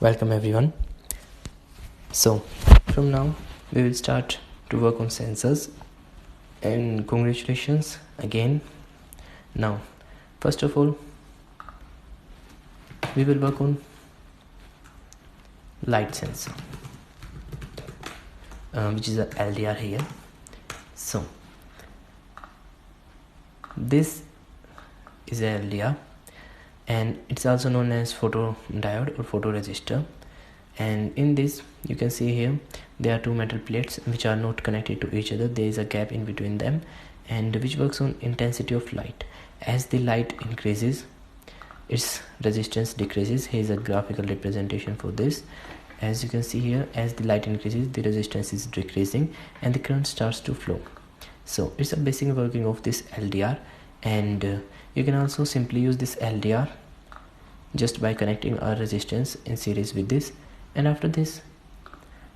Welcome everyone. So from now we will start to work on sensors, and congratulations again. Now first of all we will work on light sensor, which is a LDR here. So this is a LDR and it's also known as photodiode or photoresistor, and in this you can see here there are two metal plates which are not connected to each other. There is a gap in between them, and which works on intensity of light. As the light increases, its resistance decreases. Here is a graphical representation for this. As you can see here, as the light increases, the resistance is decreasing and the current starts to flow. So it's a basic working of this LDR, and you can also simply use this LDR just by connecting a resistance in series with this. And after this,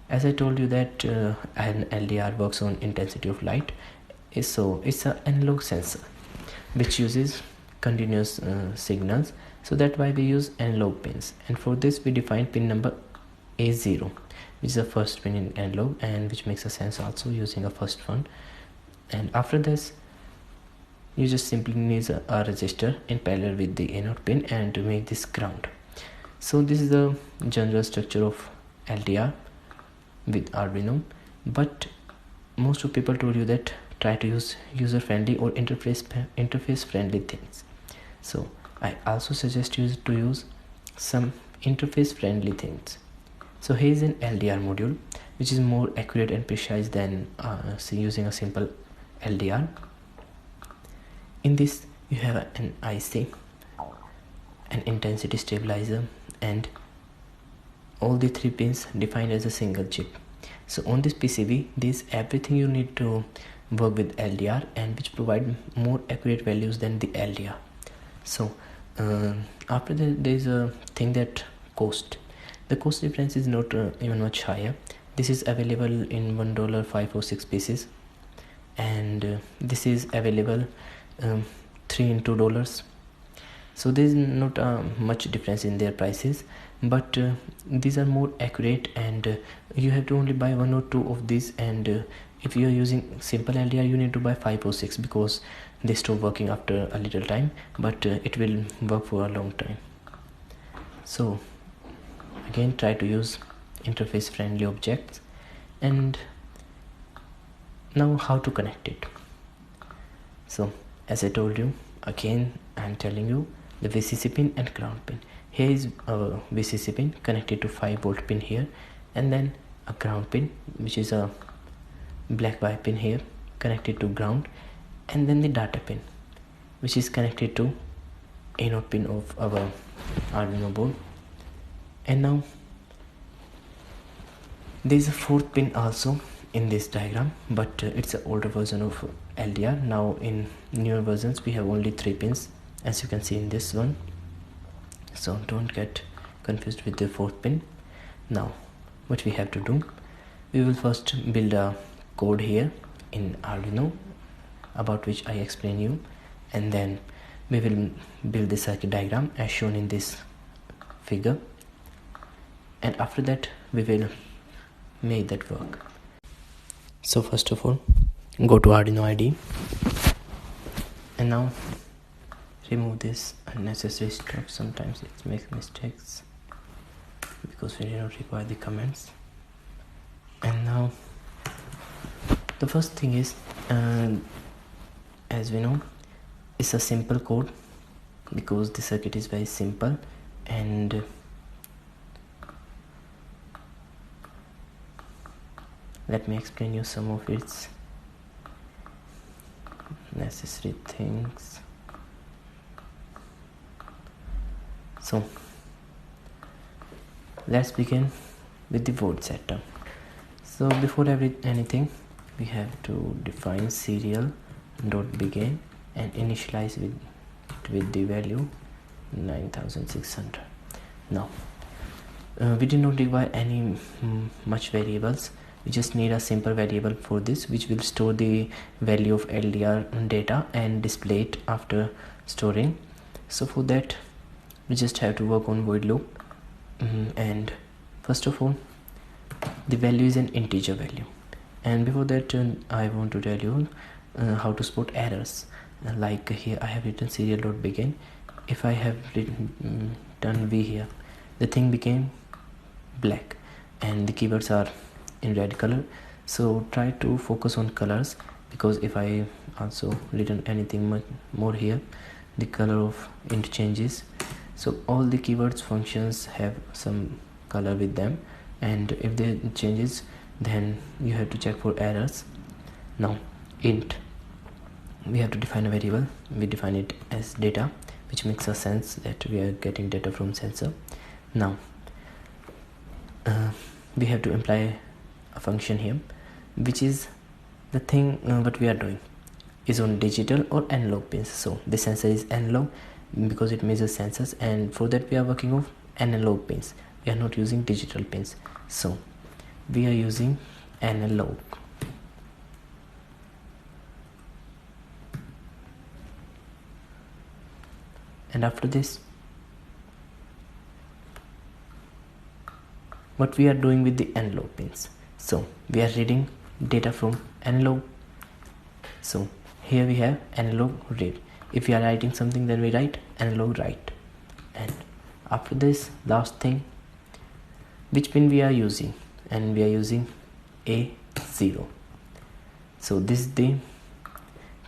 as I told you that an LDR works on intensity of light, so it's an analog sensor which uses continuous signals. So that's why we use analog pins, and for this we define pin number A0, which is the first pin in analog and which makes a sense also using a first one. And after this you just simply need a resistor in parallel with the anode pin and to make this ground. So this is the general structure of LDR with Arduino, but most of people told you that try to use user friendly or interface friendly things. So I also suggest you to use some interface friendly things. So here is an LDR module which is more accurate and precise than using a simple LDR. In this you have an IC, an intensity stabilizer, and all the three pins defined as a single chip. So on this PCB there is everything you need to work with LDR, and which provide more accurate values than the LDR. So after that there is a thing that cost. The cost difference is not even much higher. This is available in $1 5 or 6 pieces, and this is available $3 in $2. So there is not much difference in their prices, but these are more accurate, and you have to only buy one or two of these. And if you are using simple LDR, you need to buy 5 or 6 because they stop working after a little time, but it will work for a long time. So again, try to use interface friendly objects. And now how to connect it. So as I told you, again I am telling you the VCC pin and ground pin. Here is a VCC pin connected to 5-volt pin here, and then a ground pin which is a black wire pin here connected to ground, and then the data pin which is connected to anode pin of our Arduino board. And now there is a fourth pin also in this diagram, but it's an older version of LDR. Now in newer versions we have only 3 pins, as you can see in this one. So don't get confused with the fourth pin. Now what we have to do, we will first build a code here in Arduino about which I explain you, and then we will build the circuit diagram as shown in this figure, and after that we will make that work. So first of all, go to Arduino IDE, and now remove this unnecessary stuff. Sometimes it makes mistakes because we do not require the comments. And now the first thing is, as we know, it's a simple code because the circuit is very simple, and let me explain you some of its necessary things. So let's begin with the board setup. So before anything we have to define serial dot begin and initialize with the value 9600. Now we do not require any much variables. We just need a simple variable for this which will store the value of LDR data and display it after storing. So for that we just have to work on void loop And first of all, the value is an integer value, and before that I want to tell you how to spot errors. Like here I have written serial.begin. If I have done V here, the thing became black and the keywords are in red color. So try to focus on colors, because if I also written anything much more here, the color of int changes. So all the keywords functions have some color with them, and if they changes, then you have to check for errors. Now int, we have to define a variable. We define it as data, which makes a sense that we are getting data from sensor. Now we have to imply a function here, which is the thing what we are doing is on digital or analog pins. So the sensor is analog because it measures sensors, and for that we are working on analog pins. We are not using digital pins, so we are using analog. And after this, what we are doing with the analog pins, so we are reading data from analog. So here we have analog read. If we are writing something, then we write analog write. And after this, last thing, which pin we are using, and we are using A0. So this is the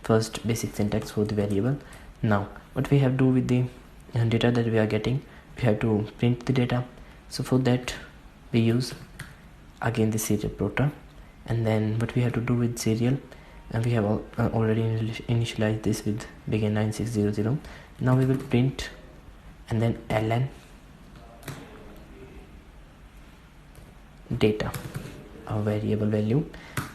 first basic syntax for the variable. Now what we have to do with the data that we are getting, we have to print the data. So for that we use again the serial plotter. And then what we have to do with serial, and we have already initialized this with begin 9600. Now we will print and then ln data, a variable value,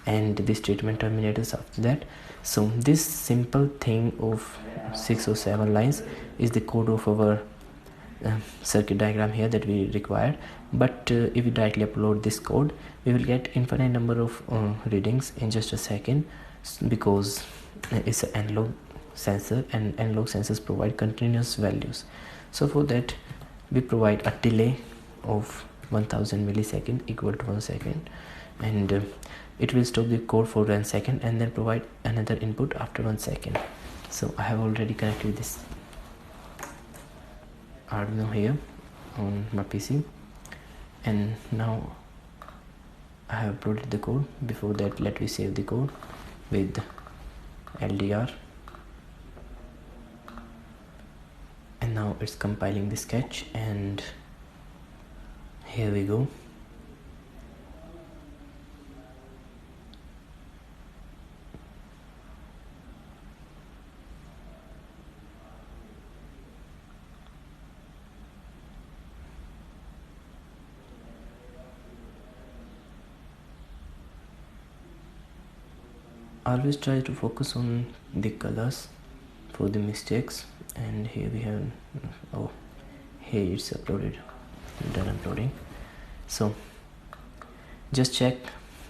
and this statement terminators after that. So this simple thing of 6 or 7 lines is the code of our circuit diagram here that we required. But if we directly upload this code, we will get infinite number of readings in just a second, because it's an analog sensor, and analog sensors provide continuous values. So for that we provide a delay of 1000 millisecond equal to 1 second, and it will stop the code for 1 second and then provide another input after 1 second. So I have already connected this Arduino here on my PC, and now I have uploaded the code. Before that, let me save the code with LDR, and now it's compiling the sketch, and here we go. Always try to focus on the colors for the mistakes. And here we have, oh, here it's uploaded, done uploading. So just check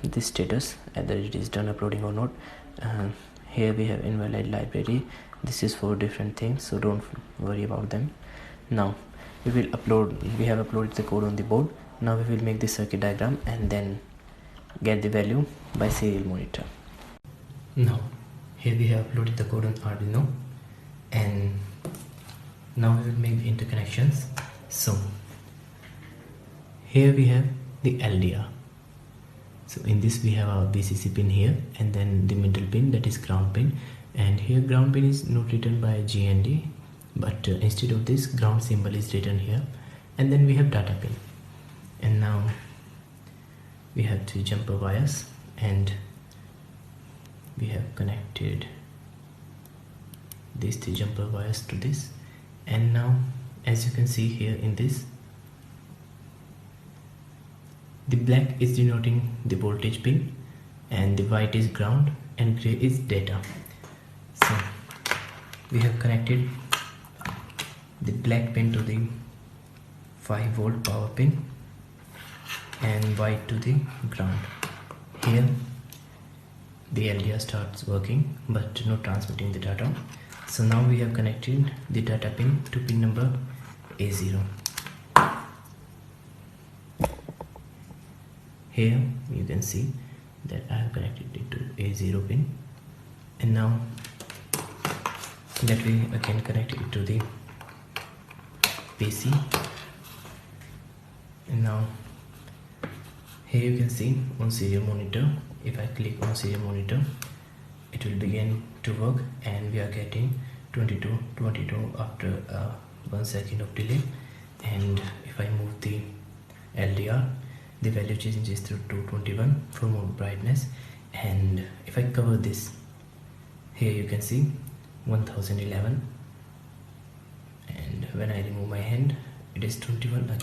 the status whether it is done uploading or not. Here we have invalid library. This is for different things, so don't worry about them. Now we will upload, we have uploaded the code on the board. Now we will make the circuit diagram and then get the value by serial monitor. Now here we have uploaded the code on Arduino, and now we will make the interconnections. So here we have the LDR. So in this we have our VCC pin here, and then the middle pin, that is ground pin, and here ground pin is not written by GND, but instead of this ground symbol is written here. And then we have data pin, and now we have 3 jumper wires, and we have connected these 3 jumper wires to this. And now as you can see here in this, the black is denoting the voltage pin, and the white is ground, and gray is data. So we have connected the black pin to the 5-volt power pin and white to the ground. Here the LDR starts working but not transmitting the data. So now we have connected the data pin to pin number A0. Here you can see that I have connected it to A0 pin, and now that way I can connect it to the PC. And now here you can see on serial monitor, if I click on serial monitor, it will begin to work, and we are getting 22 after 1 second of delay. And if I move the LDR, the value changes to 221 for more brightness. And if I cover this, here you can see 1011, and when I remove my hand, it is 21 again.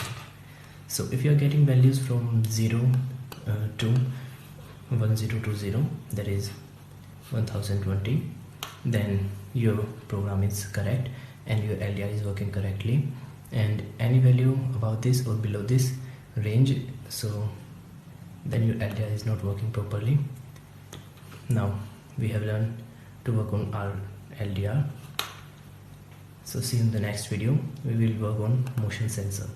So if you are getting values from 0 to 1020, that is 1020, then your program is correct and your LDR is working correctly. And any value above this or below this range, so then your LDR is not working properly. Now we have learned to work on our LDR. So see you in the next video. We will work on motion sensor.